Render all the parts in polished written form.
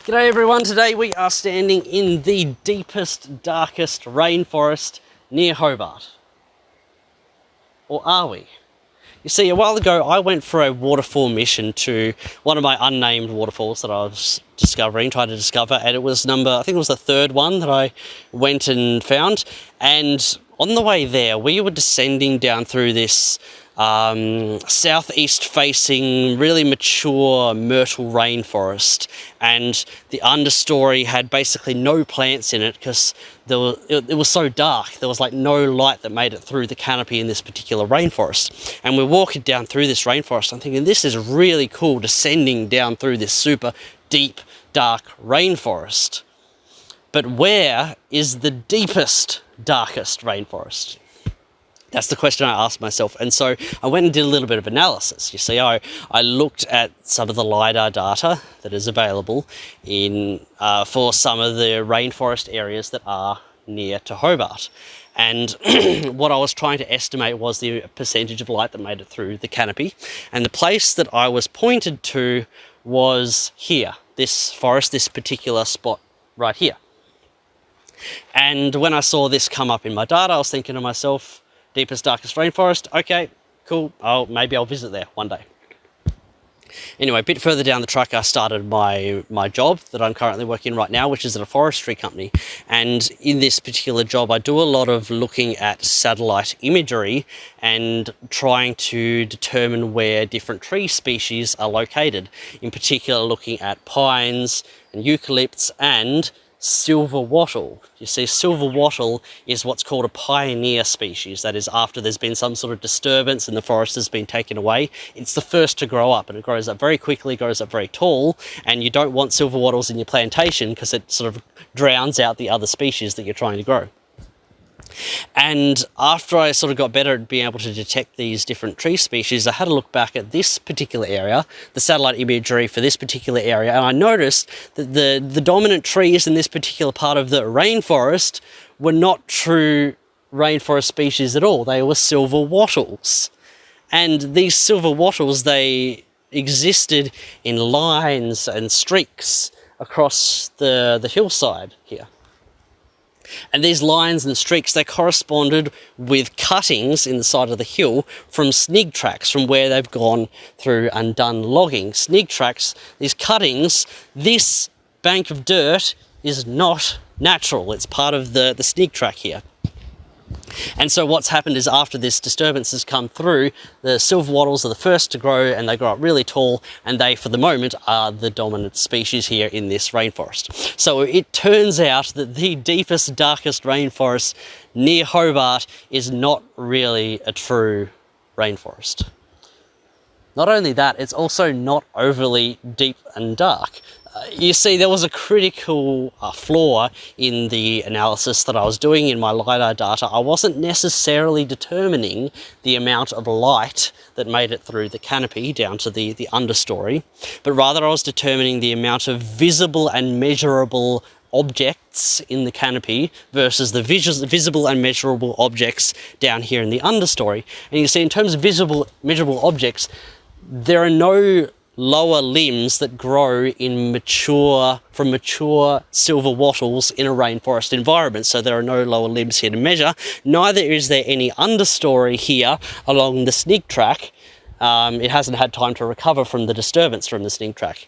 G'day everyone, today we are standing in the deepest, darkest rainforest near Hobart. Or are we? You see, a while ago I went for a waterfall mission to one of my unnamed waterfalls that I was trying to discover, and it was I think it was the third one that I went and found. And on the way there, we were descending down through this southeast facing, really mature myrtle rainforest, and the understory had basically no plants in it because it was so dark. There was like no light that made it through the canopy in this particular rainforest. And we're walking down through this rainforest. I'm thinking, this is really cool, descending down through this super deep, dark rainforest. But where is the deepest, darkest rainforest? That's the question I asked myself. And so I went and did a little bit of analysis. You see, I looked at some of the LiDAR data that is available for some of the rainforest areas that are near to Hobart. And what I was trying to estimate was the percentage of light that made it through the canopy. And the place that I was pointed to was here, this forest, this particular spot right here. And when I saw this come up in my data, I was thinking to myself, deepest, darkest rainforest, okay, cool, maybe I'll visit there one day. Anyway, a bit further down the track, I started my job that I'm currently working right now, which is at a forestry company. And in this particular job, I do a lot of looking at satellite imagery and trying to determine where different tree species are located. In particular, looking at pines and eucalypts and silver wattle. You see, silver wattle is what's called a pioneer species. That is, after there's been some sort of disturbance and the forest has been taken away, it's the first to grow up, and it grows up very quickly, grows up very tall, and you don't want silver wattles in your plantation because it sort of drowns out the other species that you're trying to grow. And after I sort of got better at being able to detect these different tree species, I had a look back at this particular area, the satellite imagery for this particular area, and I noticed that the dominant trees in this particular part of the rainforest were not true rainforest species at all. They were silver wattles. And these silver wattles, they existed in lines and streaks across the hillside here. And these lines and streaks, they corresponded with cuttings in the side of the hill from snig tracks, from where they've gone through and done logging. Snig tracks, these cuttings, this bank of dirt is not natural. It's part of the snig track here. And so what's happened is, after this disturbance has come through, the silver wattles are the first to grow, and they grow up really tall, and they, for the moment, are the dominant species here in this rainforest. So it turns out that the deepest, darkest rainforest near Hobart is not really a true rainforest. Not only that, it's also not overly deep and dark. You see, there was a critical flaw in the analysis that I was doing in my LiDAR data. I wasn't necessarily determining the amount of light that made it through the canopy down to the understory, but rather I was determining the amount of visible and measurable objects in the canopy versus the visible and measurable objects down here in the understory. And you see, in terms of visible, measurable objects, there are no lower limbs that grow from mature silver wattles in a rainforest environment. So there are no lower limbs here to measure. Neither is there any understory here along the snig track. It hasn't had time to recover from the disturbance from the snig track.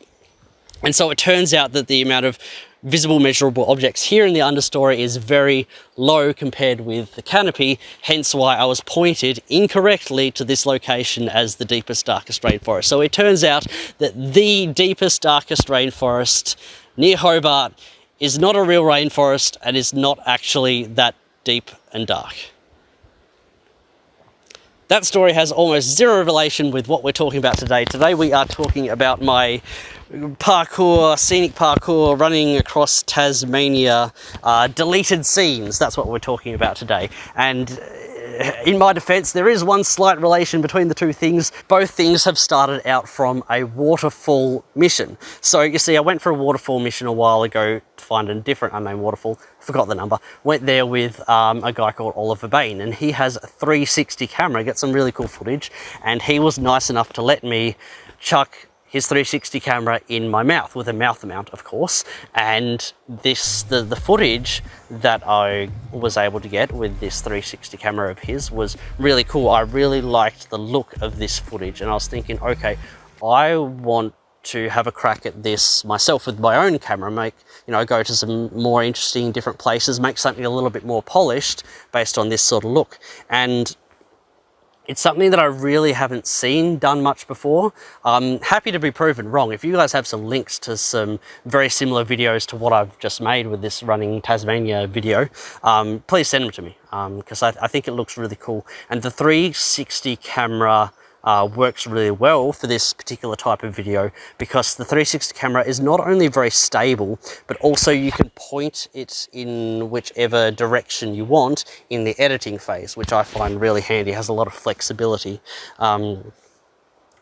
And so it turns out that the amount of visible measurable objects here in the understory is very low compared with the canopy, hence why I was pointed incorrectly to this location as the deepest, darkest rainforest. So it turns out that the deepest, darkest rainforest near Hobart is not a real rainforest and is not actually that deep and dark. That story has almost zero relation with what we're talking about today. Today we are talking about my parkour, scenic parkour, running across Tasmania, deleted scenes. That's what we're talking about today. And in my defense, there is one slight relation between the two things. Both things have started out from a waterfall mission. So you see, I went for a waterfall mission a while ago to find a different unnamed waterfall. Forgot the number. Went there with a guy called Oliver Bain, and he has a 360 camera, get some really cool footage. And he was nice enough to let me chuck his 360 camera in my mouth with a mouth mount, of course, and the footage that I was able to get with this 360 camera of his was really cool. I really liked the look of this footage, and I was thinking, okay, I want to have a crack at this myself with my own camera, go to some more interesting different places, make something a little bit more polished based on this sort of look. And it's something that I really haven't seen done much before. I'm happy to be proven wrong. If you guys have some links to some very similar videos to what I've just made with this running Tasmania video, please send them to me, because I think it looks really cool. And the 360 camera works really well for this particular type of video, because the 360 camera is not only very stable, but also you can point it in whichever direction you want in the editing phase, which I find really handy. It has a lot of flexibility.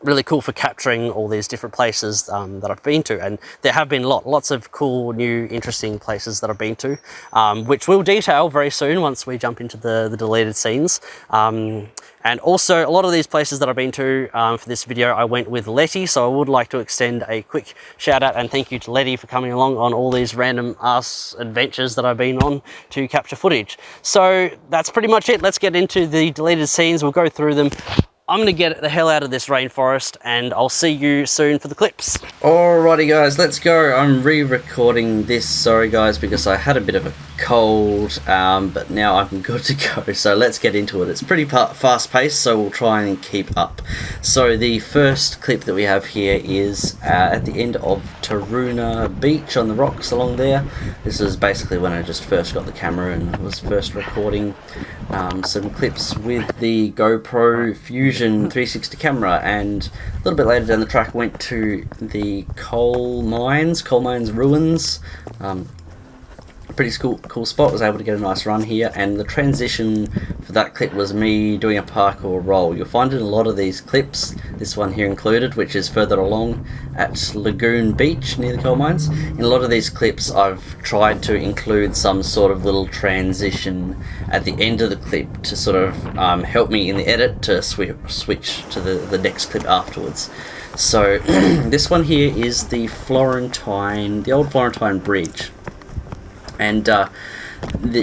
Really cool for capturing all these different places that I've been to, and there have been lots of cool, new, interesting places that I've been to, which we'll detail very soon once we jump into the deleted scenes. And also, a lot of these places that I've been to for this video, I went with Letty, so I would like to extend a quick shout out and thank you to Letty for coming along on all these random ass adventures that I've been on to capture footage. So that's pretty much it. Let's get into the deleted scenes. We'll go through them. I'm going to get the hell out of this rainforest, and I'll see you soon for the clips. Alrighty guys, let's go. I'm re-recording this, sorry guys, because I had a bit of a cold, but now I'm good to go. So let's get into it. It's pretty fast paced, so we'll try and keep up. So the first clip that we have here is at the end of Taroona Beach on the rocks along there. This is basically when I just first got the camera and was first recording some clips with the GoPro Fusion 360 camera, and a little bit later down the track went to the coal mines ruins. Pretty cool spot. Was able to get a nice run here, and the transition for that clip was me doing a parkour roll. You'll find it in a lot of these clips, this one here included, which is further along at Lagoon Beach near the coal mines. In a lot of these clips I've tried to include some sort of little transition at the end of the clip to sort of help me in the edit to switch to the next clip afterwards. So this one here is the old Florentine Bridge, and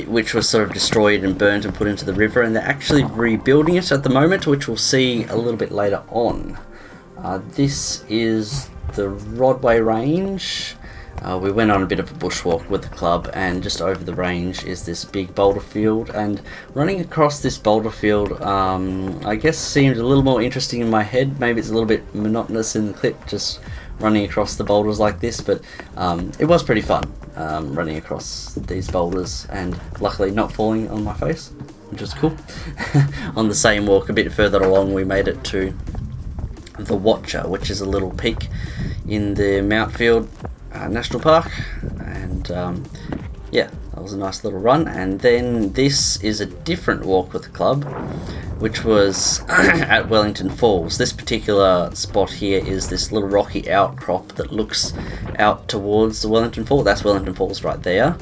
which was sort of destroyed and burnt and put into the river, and they're actually rebuilding it at the moment, which we'll see a little bit later on. This is the Rodway Range. We went on a bit of a bushwalk with the club, and just over the range is this big boulder field, and running across this boulder field I guess seemed a little more interesting in my head. Maybe it's a little bit monotonous in the clip, just running across the boulders like this, but it was pretty fun running across these boulders, and luckily not falling on my face, which is cool. On the same walk a bit further along, we made it to the Watcher, which is a little peak in the Mountfield National Park, and yeah, that was a nice little run. And then this is a different walk with the club, which was at Wellington Falls. This particular spot here is this little rocky outcrop that looks out towards the Wellington Falls. That's Wellington Falls right there.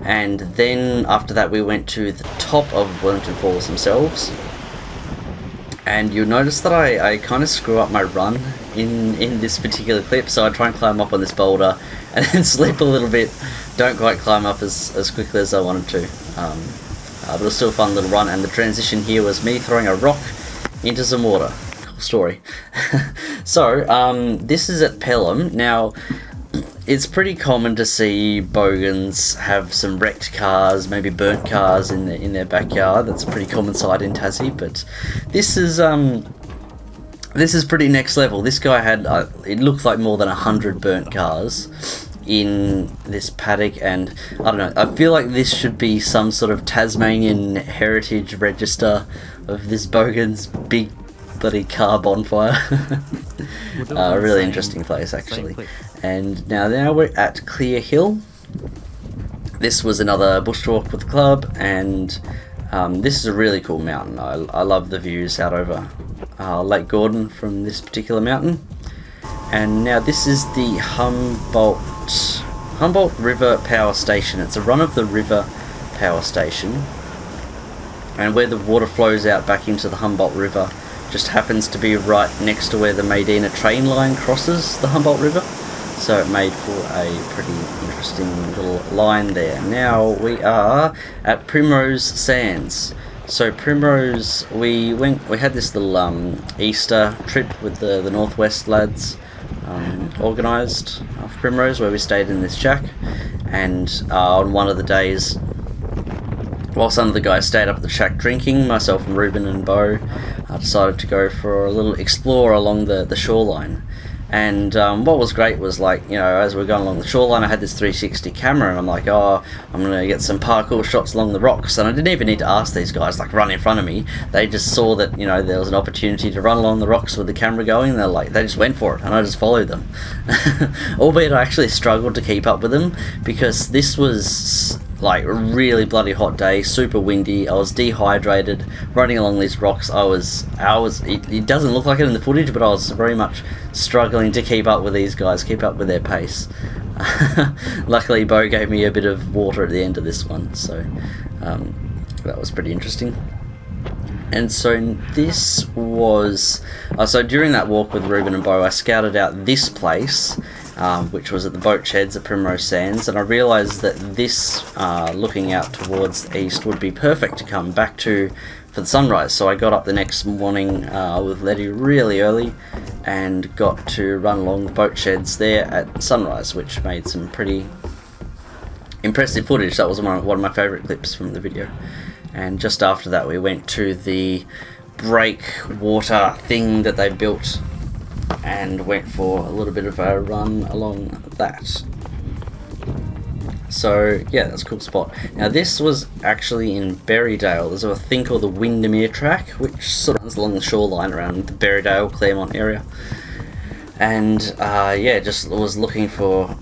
And then after that we went to the top of Wellington Falls themselves. And you'll notice that I kind of screw up my run in this particular clip, so I try and climb up on this boulder and then slip a little bit. Don't quite climb up as quickly as I wanted to. But it was still a fun little run, and the transition here was me throwing a rock into some water. Cool story. So, this is at Pelham. Now, it's pretty common to see bogans have some wrecked cars, maybe burnt cars in their backyard. That's a pretty common sight in Tassie, but this is pretty next level. This guy had, it looked like more than 100 burnt cars in this paddock, and I don't know, I feel like this should be some sort of Tasmanian heritage register of this bogan's big bloody car bonfire. A really interesting place actually. And now we're at Clear Hill. This was another bushwalk with the club, and this is a really cool mountain. I love the views out over Lake Gordon from this particular mountain. And now this is the Humboldt River Power Station. It's a run-of-the-river power station, and where the water flows out back into the Humboldt River just happens to be right next to where the Medina train line crosses the Humboldt River. So it made for a pretty interesting little line there. Now we are at Primrose Sands. So Primrose, we had this little Easter trip with the Northwest lads organised for Primrose, where we stayed in this shack, and on one of the days, while some of the guys stayed up at the shack drinking, myself and Ruben and Bo decided to go for a little explore along the shoreline. And what was great was, like, you know, as we were going along the shoreline, I had this 360 camera, and I'm like, oh, I'm going to get some parkour shots along the rocks. And I didn't even need to ask these guys, like, run in front of me. They just saw that, you know, there was an opportunity to run along the rocks with the camera going, and they just went for it, and I just followed them. Albeit I actually struggled to keep up with them, because this was like a really bloody hot day, super windy. I was dehydrated, running along these rocks. It doesn't look like it in the footage, but I was very much struggling to keep up with these guys, keep up with their pace. Luckily, Bo gave me a bit of water at the end of this one, so that was pretty interesting. And so this was... so during that walk with Ruben and Bo, I scouted out this place, which was at the boat sheds at Primrose Sands, and I realised that this, looking out towards the east, would be perfect to come back to for the sunrise. So I got up the next morning with Letty really early and got to run along the boat sheds there at sunrise, which made some pretty impressive footage. That was one of my favourite clips from the video. And just after that we went to the breakwater thing that they built and went for a little bit of a run along that. So yeah, that's a cool spot. Now this was actually in Berrydale. There's a thing called the Windermere Track, which sort of runs along the shoreline around the Berrydale, Claremont area. And yeah, just was looking for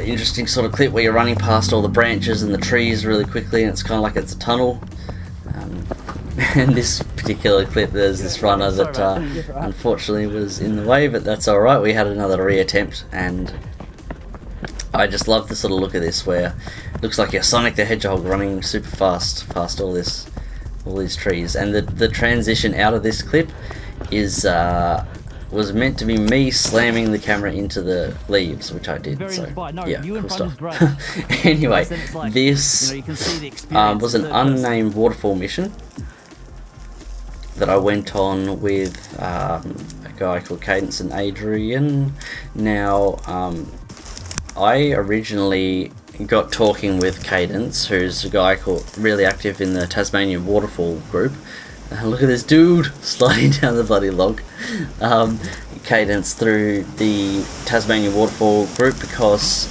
interesting sort of clip where you're running past all the branches and the trees really quickly, and it's kind of like it's a tunnel. And this particular clip, there's this runner that unfortunately was in the way, but that's alright. We had another re-attempt, and I just love the sort of look of this, where it looks like you're Sonic the Hedgehog running super fast past all these trees. And the transition out of this clip is was meant to be me slamming the camera into the leaves, which I did. So yeah, cool stuff. Anyway, this was an unnamed waterfall mission that I went on with a guy called Cadence and Adrian. Now, I originally got talking with Cadence, who's a guy really active in the Tasmanian waterfall group. Look at this dude sliding down the bloody log. Cadence through the Tasmanian waterfall group, because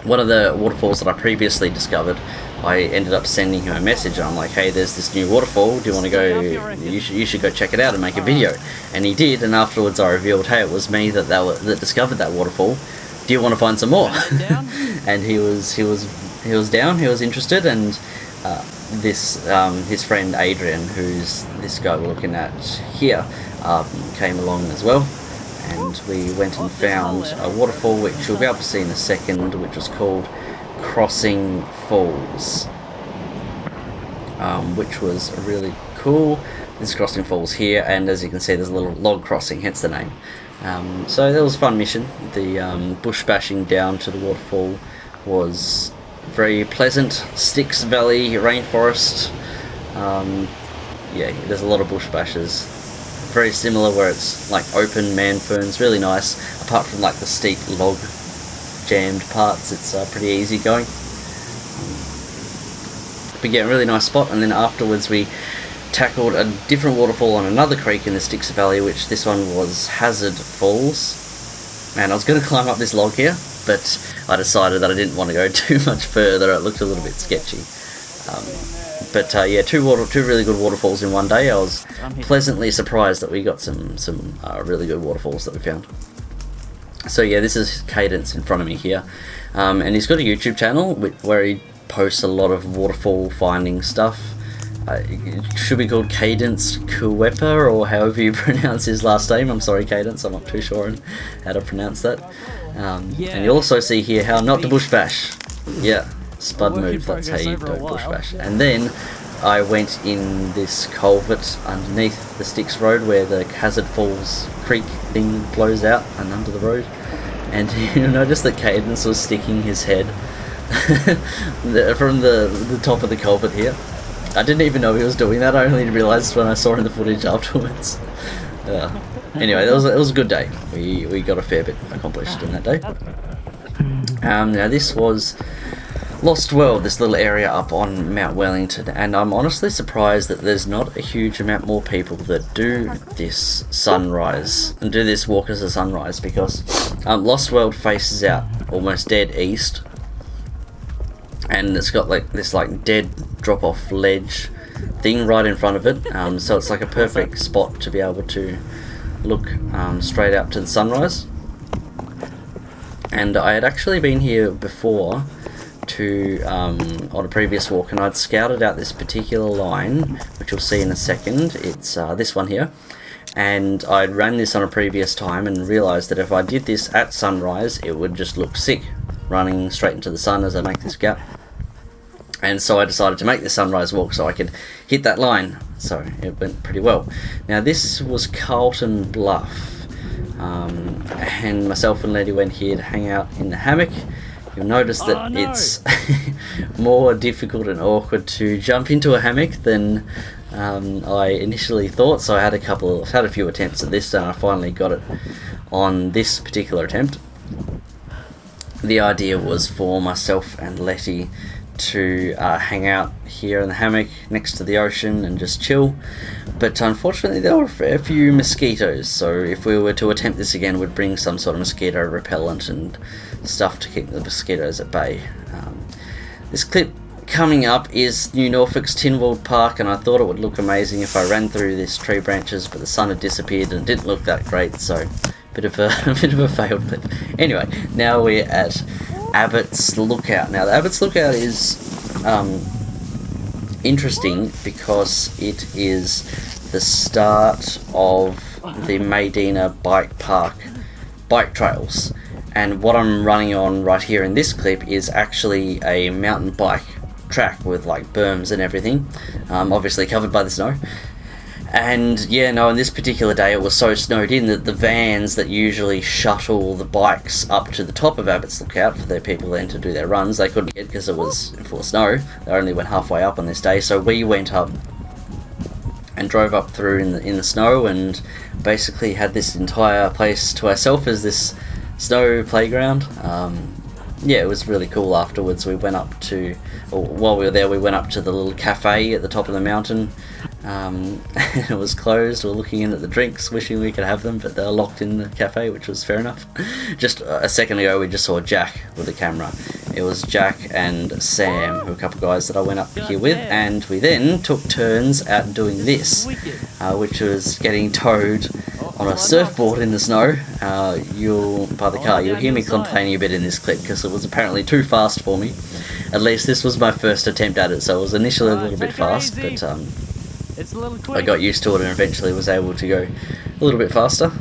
one of the waterfalls that I previously discovered, I ended up sending him a message, and I'm like, hey, there's this new waterfall, do you want to go, you should go check it out and make a video. And he did, and afterwards I revealed, hey, it was me that discovered that waterfall, do you want to find some more? And he was down, he was interested, and his friend Adrian, who's this guy we're looking at here, came along as well, and we went and found a waterfall which you'll be able to see in a second, which was called Chasm Falls, which was really cool. This is Chasm Falls here, and as you can see there's a little log crossing, hence the name. So that was a fun mission. The bush bashing down to the waterfall was very pleasant. Styx Valley rainforest. Yeah, there's a lot of bush bashes. Very similar, where it's like open man ferns, really nice. Apart from like the steep log jammed parts, it's pretty easy going. But yeah, really nice spot. And then afterwards we tackled a different waterfall on another creek in the Styx Valley, which this one was Hazard Falls. And I was going to climb up this log here, but I decided that I didn't want to go too much further. It looked a little bit sketchy. But yeah, two really good waterfalls in one day. I was pleasantly surprised that we got some really good waterfalls that we found. So yeah, this is Cadence in front of me here, and he's got a YouTube channel where he posts a lot of waterfall finding stuff. It should be called Cadence Kuepa, or however you pronounce his last name. I'm sorry, Cadence, I'm not too sure on how to pronounce that. And you'll also see here how not to bush bash. Yeah, spud move, that's how you don't bush bash. And then I went in this culvert underneath the Styx Road where the Chasm Falls creek thing flows out and under the road, and you'll notice that Cadence was sticking his head from the top of the culvert here. I didn't even know he was doing that. I only realised when I saw in the footage afterwards. Anyway, it was a good day. We got a fair bit accomplished in that day. Now this was Lost World, this little area up on Mount Wellington, and I'm honestly surprised that there's not a huge amount more people that do this sunrise and do this walk as a sunrise, because Lost World faces out almost dead east, and it's got like this dead drop off ledge thing right in front of it, so it's like a perfect spot to be able to look straight out to the sunrise. And I had actually been here before on a previous walk, and I'd scouted out this particular line, which you'll see in a second. It's this one here, and I'd ran this on a previous time and realised that if I did this at sunrise it would just look sick, running straight into the sun as I make this gap. And so I decided to make the sunrise walk so I could hit that line, so it went pretty well. Now this was Carlton Bluff, and myself and Letty went here to hang out in the hammock. You'll notice that it's more difficult and awkward to jump into a hammock than I initially thought, so I had a few attempts at this, and I finally got it on this particular attempt. The idea was for myself and Letty to hang out here in the hammock next to the ocean and just chill, but unfortunately there were a few mosquitoes, so if we were to attempt this again we'd bring some sort of mosquito repellent and stuff to keep the mosquitoes at bay. This clip coming up is New Norfolk's Tynwald Park, and I thought it would look amazing if I ran through these tree branches, but the sun had disappeared and it didn't look that great, so bit of a failed clip. Anyway, now we're at Abbott's Lookout. Now the Abbott's Lookout is interesting because it is the start of the Medina Bike Park bike trails, and what I'm running on right here in this clip is actually a mountain bike track with berms and everything, obviously covered by the snow. And yeah, no, on this particular day it was so snowed in that the vans that usually shuttle the bikes up to the top of Abbott's Lookout for their people then to do their runs, they couldn't get because it was full of snow. They only went halfway up on this day, so we went up and drove up through in the snow and basically had this entire place to ourselves as this snow playground. Yeah, it was really cool. Afterwards we went up to, or while we were there, we went up to the little cafe at the top of the mountain. It was closed. We were looking in at the drinks, wishing we could have them, but they were locked in the cafe, which was fair enough. Just a second ago we just saw Jack with a camera. It was Jack and Sam, who were a couple of guys that I went up here with, and we then took turns at doing this, which was getting towed on a surfboard in the snow. By the car. You'll hear me complaining a bit in this clip because it was apparently too fast for me. At least this was my first attempt at it, so it was initially a little bit fast, but I got used to it and eventually was able to go a little bit faster.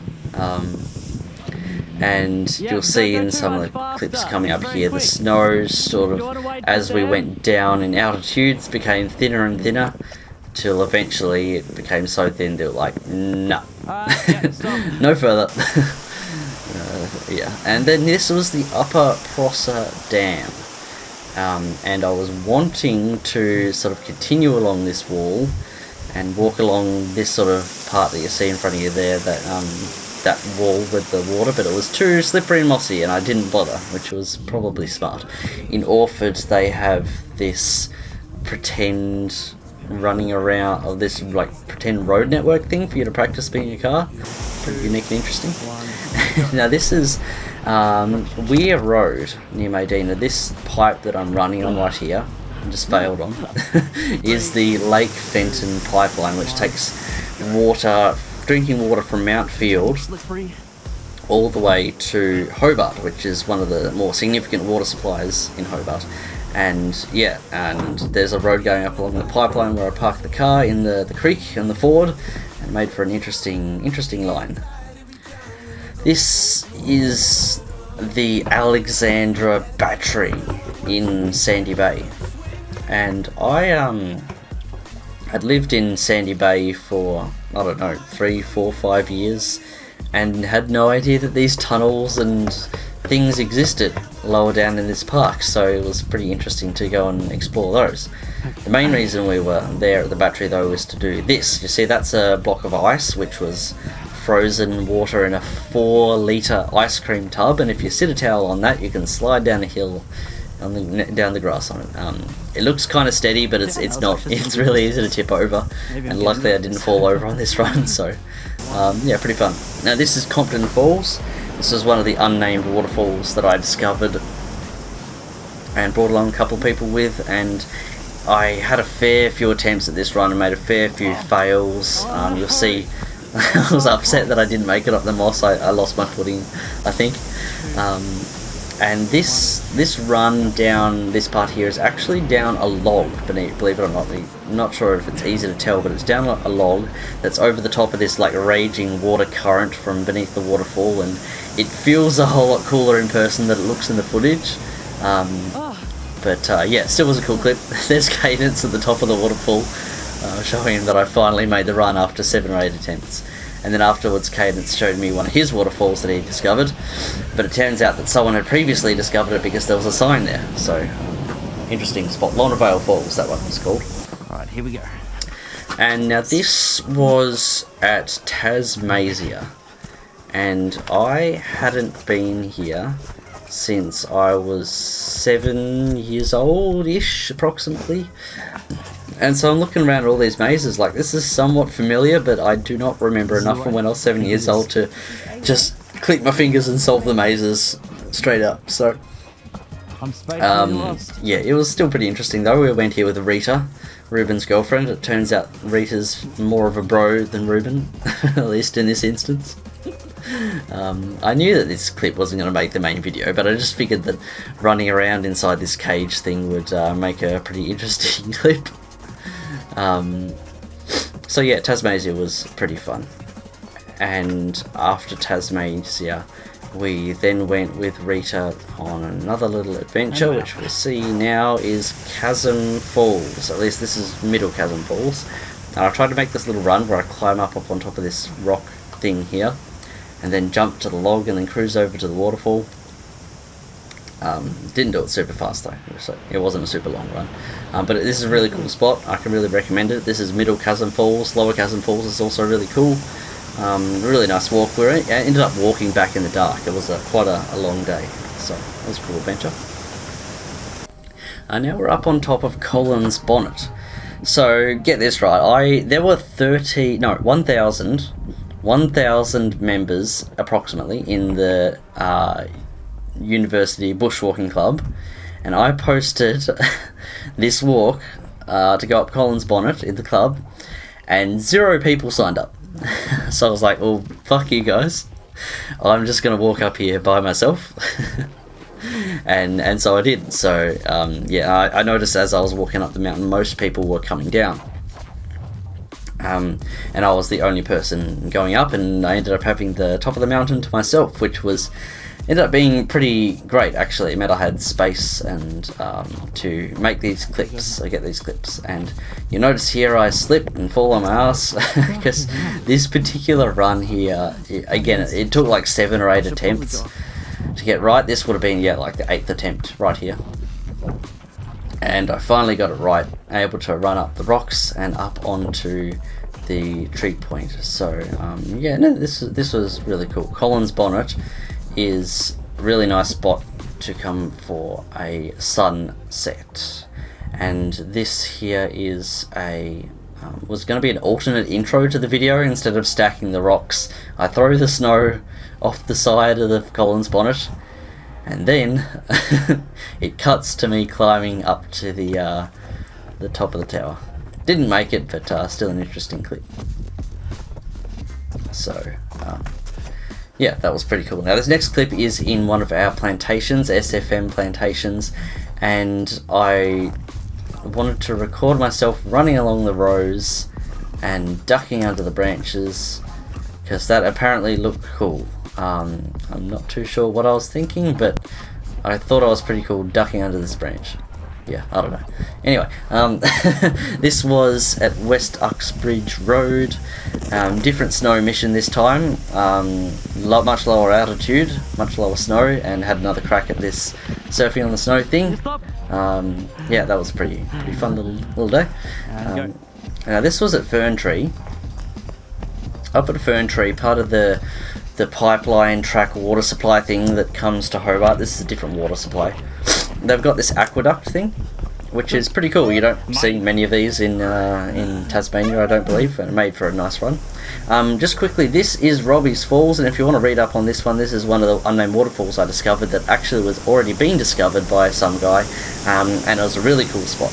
And you'll see in some of the clips coming up here, the snow sort of, as we went down in altitudes, became thinner and thinner, till eventually it became so thin that no, no further. Yeah, and then this was the Upper Prosser Dam, and I was wanting to sort of continue along this wall and walk along this sort of part that you see in front of you there, that wall with the water, but it was too slippery and mossy and I didn't bother, which was probably smart. In Orford they have this pretend running around, or this pretend road network thing for you to practice being in your car. Pretty unique and interesting. Now this is Weir Road near Medina. This pipe that I'm running on right here, I just failed on, is the Lake Fenton pipeline, which takes drinking water from Mount Field all the way to Hobart, which is one of the more significant water supplies in Hobart. And yeah, and there's a road going up along the pipeline where I parked the car in the creek and the ford, and made for an interesting line. This is the Alexandra Battery in Sandy Bay, and I I'd lived in Sandy Bay for, I don't know, 3, 4, 5 years, and had no idea that these tunnels and things existed lower down in this park, so it was pretty interesting to go and explore those. The main reason we were there at the battery though was to do this. You see, that's a block of ice which was frozen water in a 4-litre ice cream tub, and if you sit a towel on that you can slide down a hill down the grass on it. It looks kind of steady, but it's not. It's really easy to tip over, and luckily I didn't fall over on this run, so yeah, pretty fun. Now this is Compton Falls. This is one of the unnamed waterfalls that I discovered and brought along a couple of people with, and I had a fair few attempts at this run and made a fair few fails. You'll see I was upset that I didn't make it up the moss. I lost my footing, I think. And this run down this part here is actually down a log beneath, believe it or not. I'm not sure if it's easy to tell, but it's down a log that's over the top of this like raging water current from beneath the waterfall, and it feels a whole lot cooler in person than it looks in the footage. But yeah, still was a cool clip. There's Cadence at the top of the waterfall, showing him that I finally made the run after 7 or 8 attempts. And then afterwards Cadence showed me one of his waterfalls that he discovered, but it turns out that someone had previously discovered it because there was a sign there. So interesting spot. Vale Falls, that one was called. Alright, here we go. And now this was at Tasmania, and I hadn't been here since I was 7 years old-ish, approximately. And so I'm looking around all these mazes like, this is somewhat familiar, but I do not remember enough from when I was 7 years old to just click my fingers and solve the mazes straight up. So yeah, it was still pretty interesting though. We went here with Rita, Ruben's girlfriend. It turns out Rita's more of a bro than Ruben, at least in this instance. I knew that this clip wasn't going to make the main video, but I just figured that running around inside this cage thing would make a pretty interesting clip. So yeah, Tasmania was pretty fun. And after Tasmania, we then went with Rita on another little adventure, which we'll see now is Chasm Falls. At least this is Middle Chasm Falls. And I tried to make this little run where I climb up on top of this rock thing here, and then jump to the log and then cruise over to the waterfall. Didn't do it super fast though, so it wasn't a super long run. But this is a really cool spot. I can really recommend it. This is Middle Chasm Falls. Lower Chasm Falls is also really cool. Really nice walk. We ended up walking back in the dark. It was quite a long day, so it was a cool adventure. Now we're up on top of Colin's Bonnet. So get this right, there were 1,000 members approximately in the University Bushwalking Club, and I posted this walk to go up Colin's Bonnet in the club, and 0 people signed up. So I was like, well, fuck you guys, I'm just gonna walk up here by myself. and so I did. So yeah, I noticed as I was walking up the mountain most people were coming down, and I was the only person going up, and I ended up having the top of the mountain to myself, which ended up being pretty great actually. It meant I had space and to make these clips. I get these clips, and you notice here I slip and fall on my ass because this particular run here, again, it took like 7 or 8 attempts to get right. This would have been, yeah, like the 8th attempt right here, and I finally got it right, able to run up the rocks and up onto the tree point. So yeah, no, this was really cool. Colin's Bonnet is a really nice spot to come for a sunset, and this here is was going to be an alternate intro to the video. Instead of stacking the rocks, I throw the snow off the side of the Colin's Bonnet, and then it cuts to me climbing up to the top of the tower. Didn't make it, but still an interesting clip. So yeah, that was pretty cool. Now this next clip is in one of our plantations, SFM plantations, and I wanted to record myself running along the rows and ducking under the branches, because that apparently looked cool. I'm not too sure what I was thinking, but I thought I was pretty cool ducking under this branch. Yeah, I don't know. Anyway, this was at West Uxbridge Road. Different snow mission this time. Much lower altitude, much lower snow, and had another crack at this surfing on the snow thing. Yeah, that was pretty fun little day. Now this was at Fern Tree. Up at Fern Tree, part of the pipeline track water supply thing that comes to Hobart. This is a different water supply. They've got this aqueduct thing, which is pretty cool. You don't see many of these in Tasmania, I don't believe, and made for a nice run. Just quickly, this is Robbie's Falls, and if you want to read up on this one, this is one of the unnamed waterfalls I discovered that actually was already being discovered by some guy, and it was a really cool spot.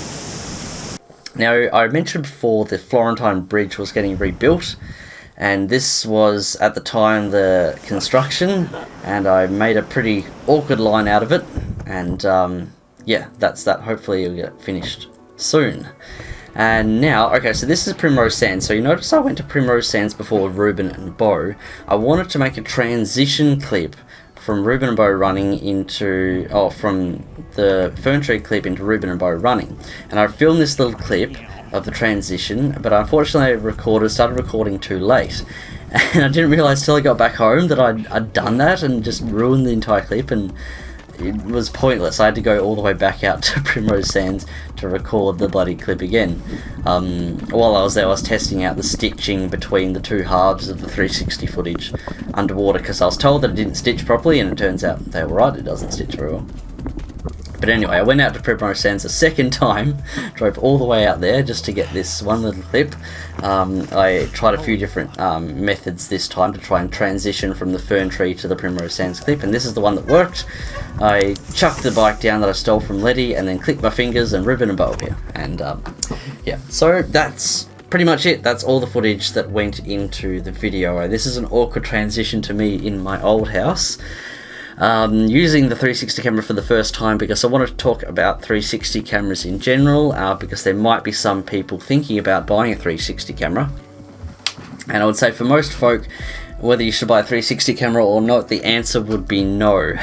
Now, I mentioned before the Florentine Bridge was getting rebuilt, and this was at the time the construction, and I made a pretty awkward line out of it, and yeah, that's that. Hopefully it'll get finished soon. And now, okay, so this is Primrose Sands. So you notice I went to Primrose Sands before Reuben and Bo. I wanted to make a transition clip from Reuben and Bo running into, from the Fern Tree clip into Reuben and Bo running. And I filmed this little clip of the transition, but unfortunately I started recording too late. And I didn't realise till I got back home that I'd done that and just ruined the entire clip, and it was pointless. I had to go all the way back out to Primrose Sands to record the bloody clip again. While I was there, I was testing out the stitching between the two halves of the 360 footage underwater, because I was told that it didn't stitch properly, and it turns out they were right, it doesn't stitch very well. But anyway, I went out to Primrose Sands a second time, drove all the way out there just to get this one little clip. I tried a few different methods this time to try and transition from the Fern Tree to the Primrose Sands clip, and this is the one that worked. I chucked the bike down that I stole from Letty, and then clicked my fingers, and Reuben and Bo here. And yeah, so that's pretty much it. That's all the footage that went into the video. This is an awkward transition to me in my old house. Using the 360 camera for the first time, because I wanted to talk about 360 cameras in general, because there might be some people thinking about buying a 360 camera. And I would say for most folk, whether you should buy a 360 camera or not, the answer would be no.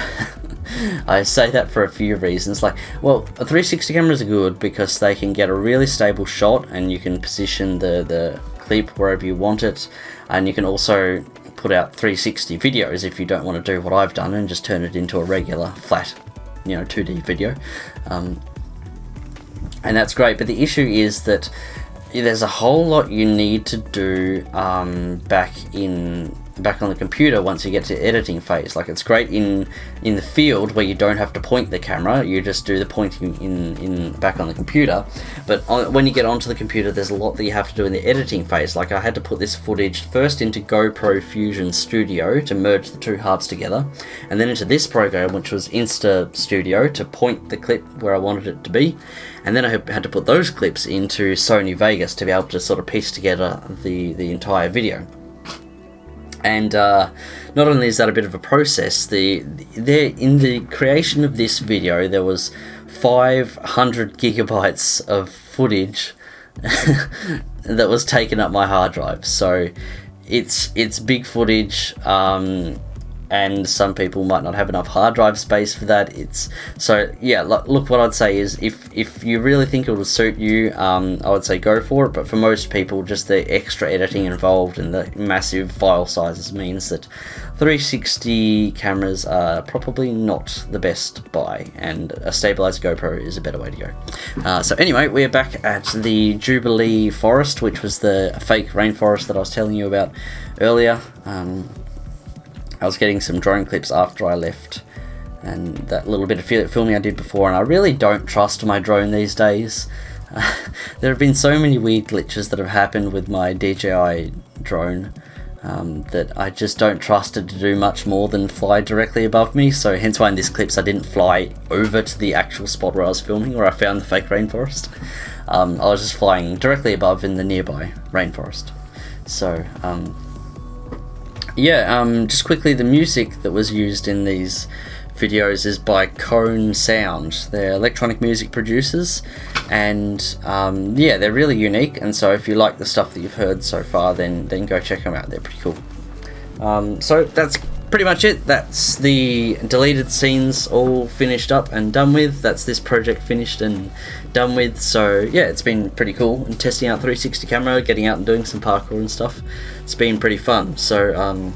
I say that for a few reasons. Like, well, a 360 cameras are good because they can get a really stable shot, and you can position the clip wherever you want it, and you can also put out 360 videos if you don't want to do what I've done and just turn it into a regular flat, 2D video, and that's great. But the issue is that there's a whole lot you need to do back on the computer once you get to editing phase. Like, it's great in the field where you don't have to point the camera, you just do the pointing in back on the computer. But when you get onto the computer, there's a lot that you have to do in the editing phase. Like, I had to put this footage first into GoPro Fusion Studio to merge the two halves together, and then into this program, which was Insta Studio, to point the clip where I wanted it to be. And then I had to put those clips into Sony Vegas to be able to sort of piece together the entire video. And not only is that a bit of a process, in the creation of this video, there was 500 gigabytes of footage that was taken up my hard drive. So it's big footage, and some people might not have enough hard drive space for that. So yeah, look, what I'd say is if you really think it will suit you, I would say go for it. But for most people, just the extra editing involved and the massive file sizes means that 360 cameras are probably not the best buy, and a stabilized GoPro is a better way to go. So anyway, we're back at the Jubilee Forest, which was the fake rainforest that I was telling you about earlier. I was getting some drone clips after I left, and that little bit of filming I did before, and I really don't trust my drone these days. There have been so many weird glitches that have happened with my DJI drone that I just don't trust it to do much more than fly directly above me, so hence why in these clips I didn't fly over to the actual spot where I was filming, where I found the fake rainforest. I was just flying directly above in the nearby rainforest. So, yeah, just quickly, the music that was used in these videos is by Cone Sound. They're electronic music producers, and yeah, they're really unique, and so if you like the stuff that you've heard so far, then go check them out. They're pretty cool. So that's pretty much it. That's the deleted scenes all finished up and done with. That's this project finished and done with. So yeah, it's been pretty cool. And testing out 360 camera, getting out and doing some parkour and stuff. It's been pretty fun. So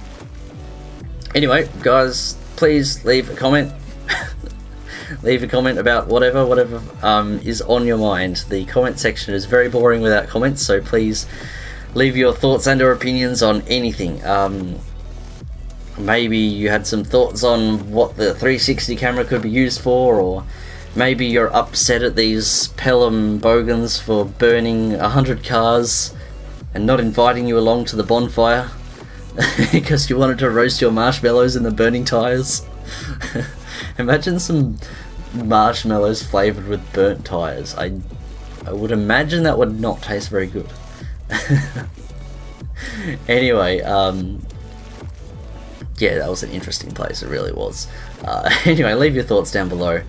anyway, guys, please leave a comment. Leave a comment about whatever is on your mind. The comment section is very boring without comments, so please leave your thoughts and or opinions on anything. Maybe you had some thoughts on what the 360 camera could be used for, or maybe you're upset at these Pelham bogans for burning 100 cars and not inviting you along to the bonfire because you wanted to roast your marshmallows in the burning tyres. Imagine some marshmallows flavoured with burnt tyres. I would imagine that would not taste very good. Anyway, yeah, that was an interesting place, it really was. Anyway, leave your thoughts down below.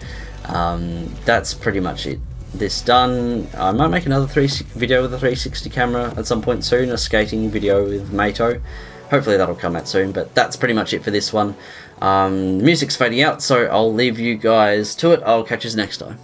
That's pretty much it. This done. I might make another video with a 360 camera at some point soon, a skating video with Mato. Hopefully that'll come out soon, but that's pretty much it for this one. The music's fading out, so I'll leave you guys to it. I'll catch you next time.